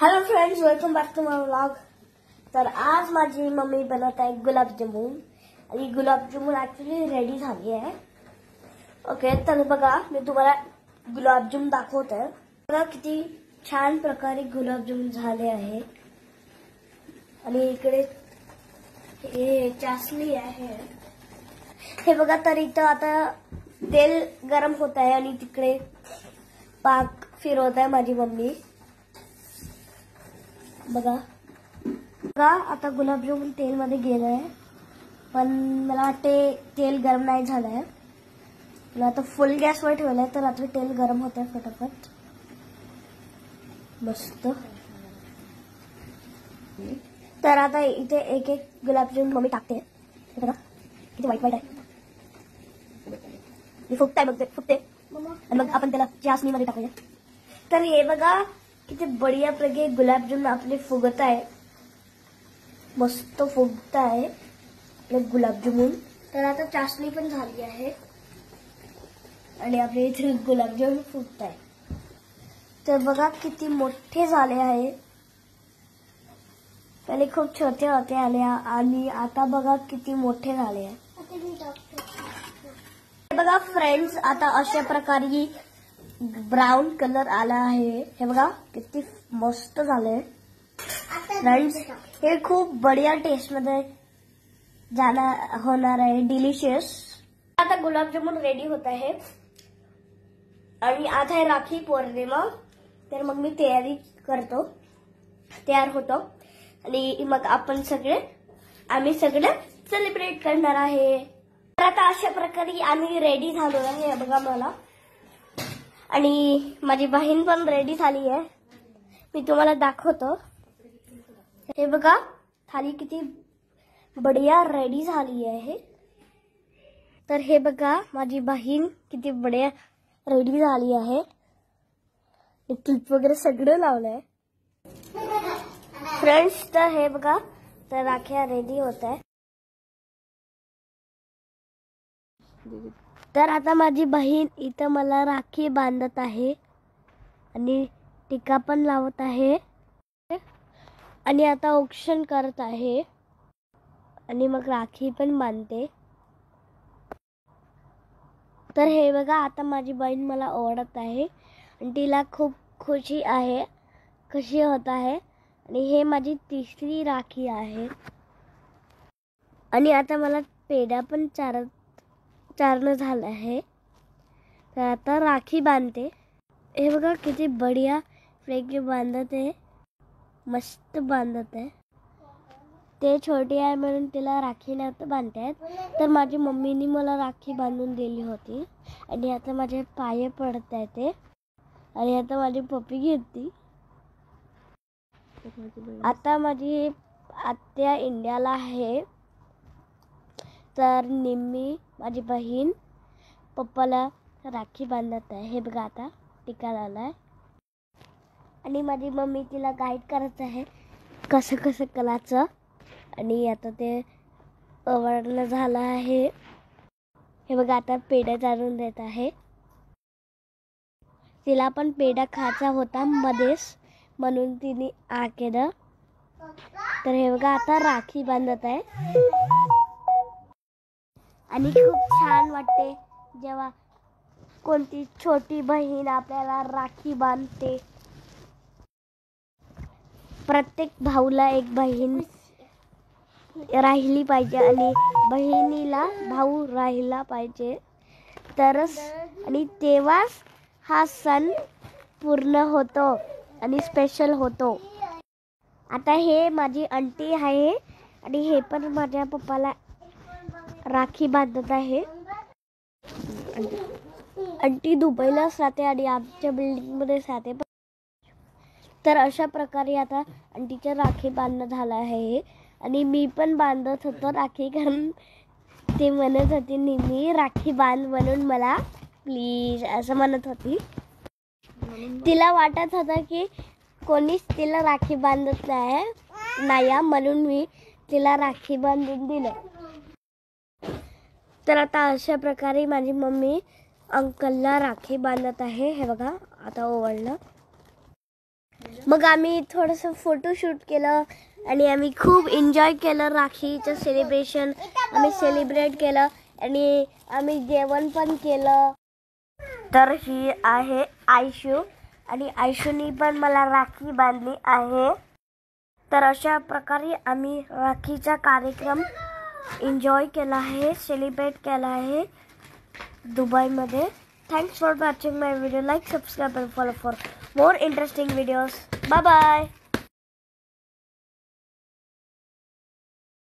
Hello friends, welcome back to my vlog. तर आज माझी मम्मी बनवत आहे गुलाबजामुन आणि गुलाबजामुन ऍक्च्युली रेडी झाली आहे। ओके, तर बघा मी तुम्हाला गुलाबजामुन दाखवते। बघा किती छान प्रकारे गुलाबजामुन झाले आहे आणि इकडे हे चासणी आहे। हे बघा, तर इथं आता तेल गरम होत आहे आणि तिकडे पाक फिरवत आहे माझी मम्मी। बघा बघा आता गुलाबजामुन तेल मध्ये गेलंय, पण मला वाटते तेल गरम नाही झालंय। मला आता फुल गॅसवर ठेवलंय, तर आता तेल गरम होत आहे फटाफट मस्त। तर आता इथे एक एक गुलाबजामुन मम्मी टाकते। बघा किती वाईट वाईट आहे, फुगताय बघते फुगते आणि मग आपण त्याला चासणीमध्ये टाकूया। तर हे बघा किती बढिया प्रकारे गुलाबजामुन आपले फुगत आहे, मस्त फुगत आहे आपले गुलाबजामुन। तर आता चासणी पण झाली आहे आणि आपले इथे गुलाबजामुन फुगत आहे। तर बघा किती मोठे झाले आहे, पहिले खूप छोटे होते आणि आता बघा किती मोठे झाले आहे। बघा फ्रेंड्स, आता अशा प्रकारे ब्राउन कलर आला आहे। हे बघा किती मस्त झाले फ्रेंड्स, हे खूप बढिया टेस्ट मध्ये होणार आहे, डिलिशियस। आता गुलाबजामुन रेडी होत आहे आणि आता आहे राखी पौर्णिमा, तर मग मी तयार होतो आणि मग आम्ही सगळे सेलिब्रेट करणार आहे। तर आता अशा प्रकारे आम्ही रेडी झालो आहे बघा मला, आणि माझी बहीण पण रेडी झाली आहे, मी तुम्हाला दाखवतो। हे बघा थाली किती बढिया रेडी झाली आहे। तर हे बघा माझी बहीण किती बढिया रेडी झाली आहे, क्लिप वगैरे सगळं लावलंय फ्रेंड्स। तर हे बघा, तर राख्या रेडी होत आहे। तर आता माझी बहीण इथं मला राखी बांधत आहे आणि टीका पण लावत आहे आणि आता औक्षण करत आहे आणि मग राखी पण बांधते। तर हे बघा आता माझी बहीण मला ओढत आहे आणि तिला खूप खुशी होत आहे आणि हे माझी तिसरी राखी आहे। आणि आता मला पेढा पण चारणं झालं आहे, तर आता राखी बांधते। हे बघा किती बढिया फ्रेग बांधत आहे, मस्त बांधत आहे। ते छोटी आहे म्हणून तिला राखी नव्हतं बांधतायत, तर माझी मम्मीनी मला राखी बांधून दिली होती आणि आता माझे पाय पडत आहे ते, आणि आता माझी पप्पी घेतली। आता माझी आत्या इंडियाला आहे, तर निम्मी माझी बहीण पप्पाला राखी बांधत आहे। हे बघा आता टीका लावलाय आणि माझी मम्मी तिला गाईड करत आहे कसं कसं करायचं, आणि आता ते ओवाळणं झालं आहे। हे बघा आता पेढा चारून देत आहे, तिला पण पेढा खायचा होता मध्येच म्हणून तिने केलं। तर हे बघा आता राखी बांधत आहे आणि खूप छान वाटते जेव्हा कोणती छोटी बहीण आपल्याला राखी बांधते। प्रत्येक भाऊला एक बहीण राहिली पाहिजे आणि बहिणीला भाऊ राहिला पाहिजे, तरच आणि तेव्हाच हा सण पूर्ण होतो आणि स्पेशल होतो। आता हे माझी आंटी आहे आणि हे पण माझ्या पप्पाला राखी बांधत आहे। आंटी दुबईला राहते आणि आमच्या बिल्डिंग मध्ये राहते। तर अशा प्रकारे आता आंटीच्या राखी बांधणं झालं आहे आणि मी पण बांधत होतो राखी, कारण ते म्हणत होती नेहमी राखी बांध म्हणून मला प्लीज असं म्हणत होती। तिला वाटत होतं की कोणीच तिला राखी बांधत नाही, म्हणून मी तिला राखी बांधून दिलं। तर आता अशा प्रकारे माझी मम्मी अंकलला राखी बांधत आहे। हे बघा आता ओवाळलं मग आम्ही थोडंसं फोटोशूट केलं आणि आम्ही खूप एन्जॉय केलं. राखीचं सेलिब्रेशन आम्ही सेलिब्रेट केलं आणि आम्ही जेवण पण केलं. तर ही आहे आयशू आणि आयशूनी पण मला राखी बांधली आहे. तर अशा प्रकारे आम्ही राखीचा कार्यक्रम एन्जॉय केला आहे, सेलिब्रेट केला आहे दुबईमध्ये. Thanks for watching my video. Like, subscribe and follow for more interesting videos. Bye bye.